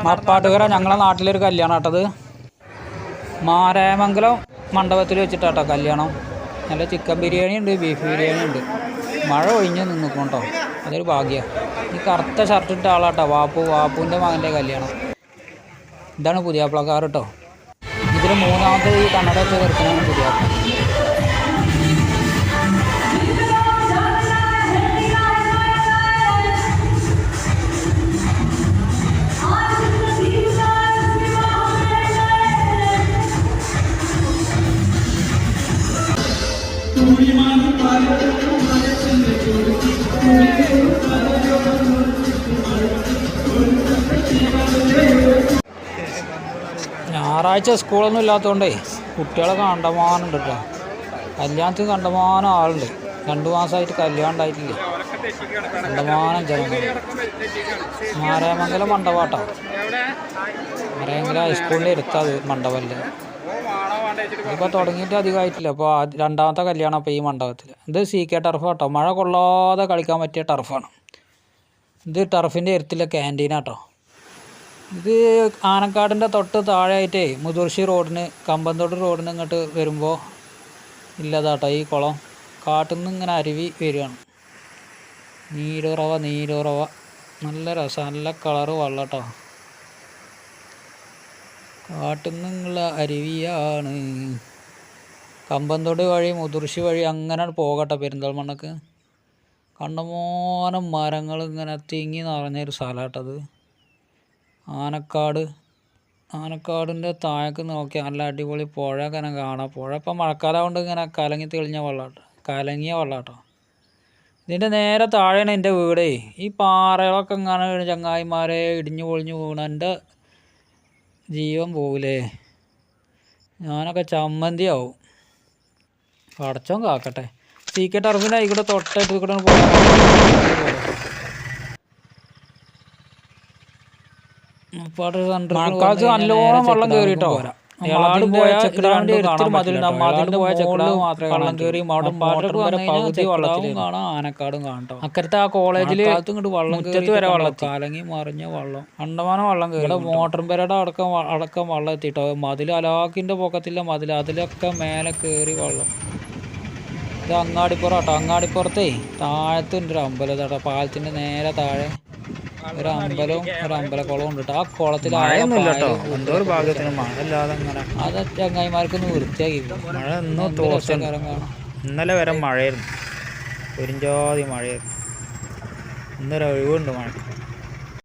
മപ്പാട്ടുകര ഞങ്ങളെ നാട്ടിലൊരു കല്യാണം കേട്ടത്. മാരായമംഗലം മണ്ഡപത്തിൽ വെച്ചിട്ടാട്ടോ കല്യാണം. നല്ല ചിക്കൻ ബിരിയാണി ഉണ്ട്, ബീഫ് ബിരിയാണി ഉണ്ട്. മഴ ഒഴിഞ്ഞ് നിൽക്കണോട്ടോ, അതൊരു ഭാഗ്യമാണ്. ഈ കറുത്ത ഷർട്ട് ഇട്ട ആളാട്ടോ വാപ്പുവിൻ്റെ മകൻ്റെ കല്യാണം. ഇതാണ് പുതിയാപ്ലക്കാർ കേട്ടോ. ഇതിൽ മൂന്നാമത്തെ ഈ കണ്ണട വെച്ച് ചെറുക്കനാണ് പുതിയാപ്ല. ഞായറാഴ്ച സ്കൂളൊന്നും ഇല്ലാത്തതുകൊണ്ടേ കുട്ടികളെ കണ്ടമാനുണ്ട് കേട്ടോ. കല്യാണത്തിന് കണ്ടമാനം ആളുണ്ട്. 2 മാസമായിട്ട് കല്യാണം ഉണ്ടായിട്ടില്ലേ, കണ്ടമാനം ജനങ്ങൾ. മാരായമംഗലം മണ്ഡപാട്ടോ, മാരായമംഗലം ഹൈസ്കൂളിൻ്റെ അടുത്തത് മണ്ഡപമല്ലേ. ഇതിപ്പോൾ തുടങ്ങിയിട്ട് അധികമായിട്ടില്ല. അപ്പോൾ രണ്ടാമത്തെ കല്യാണം അപ്പോൾ ഈ മണ്ഡപത്തിൽ. ഇത് CK ടർഫ് കേട്ടോ, മഴ കൊള്ളാതെ കളിക്കാൻ പറ്റിയ ടർഫാണ്. ഇത് ടർഫിൻ്റെ അടുത്തുള്ള ക്യാൻറ്റീനാട്ടോ. ഇത് ആനക്കാടിൻ്റെ തൊട്ട് താഴെയായിട്ടേ മുതുർശി റോഡിന് കമ്പന്തോട് റോഡിന് ഇങ്ങോട്ട് വരുമ്പോൾ ഇല്ലതാട്ടോ ഈ കുളം. കാട്ടിൽ നിന്ന് ഇങ്ങനെ അരുവി വരികയാണ്. നീരുറവ നല്ല രസം, നല്ല കളറ് വെള്ളം കേട്ടോ. കാട്ടിൽ നിന്നുള്ള അരുവിയാണ്. കമ്പന്തോട് വഴി മുതുർശി വഴി അങ്ങനെ പോകട്ടെ പെരിന്തൽമണ്ണക്ക്. കണ്ടമാനം മരങ്ങൾ ഇങ്ങനെ തിങ്ങി നിറഞ്ഞൊരു സ്ഥലമാട്ടത്. ആനക്കാടിൻ്റെ താഴേക്ക് നോക്കിയാൽ നല്ല അടിപൊളി പുഴ ഇങ്ങനെ കാണാം. പുഴ ഇപ്പം മഴക്കാലം കൊണ്ട് ഇങ്ങനെ കലങ്ങിയ വെള്ളമാട്ടോ. ഇതിൻ്റെ നേരെ താഴെയാണ് എൻ്റെ വീടേ. ഈ പാറകളൊക്കെ ഇങ്ങനെ ചങ്ങായിമാരെ ഇടിഞ്ഞു പൊളിഞ്ഞു വീണ എൻ്റെ ജീവൻ പോവില്ലേ. ഞാനൊക്കെ ചമ്മന്തിയാവും. പടച്ചോൻ കാക്കട്ടെ. CK ടർഫിൻ്റെ ആയിക്കൂടെ തൊട്ടായിട്ട് കൂടെ പോകാൻ മഴക്കാലത്ത് നല്ലോണം വെള്ളം കയറിട്ടോ. വെള്ളം കയറി പകുതി വെള്ളത്തിൽ കാണാം, ആനക്കാടും കാണട്ടോ. അക്കരത്തെ ആ കോളേജിൽ മുറ്റത്ത് വരെ വെള്ളം, കലങ്ങി മറിഞ്ഞ വെള്ളം, കണ്ടമാനം വെള്ളം കയറി. മോട്ടർ പെരയുടെ അടക്കം വെള്ളം എത്തിയിട്ടോ. മതിൽ അലാക്കിൻ്റെ പൊക്കത്തില്ല മതിൽ, അതിലൊക്കെ മേലെ കയറി വെള്ളം. ഇത് അങ്ങാടിപ്പുറം കേട്ടോ. അങ്ങാടിപ്പുറത്തേ താഴത്തുണ്ട് ഒരു അമ്പലം കേട്ടോ. പാലത്തിൻ്റെ നേരെ താഴെ ഒരു അമ്പലവും ഒരു അമ്പലക്കുളവും ഉണ്ട് കേട്ടോ. ആ കുളത്തിൽ അത് ചങ്ങായിമാർക്കൊന്ന് വൃത്തിയാക്കി. മഴ ഇന്നലെ വരെ മഴയായിരുന്നു, പെരിഞ്ചാതി മഴയായിരുന്നു. ഇന്നൊരു ഒഴിവുണ്ട് മഴക്ക്.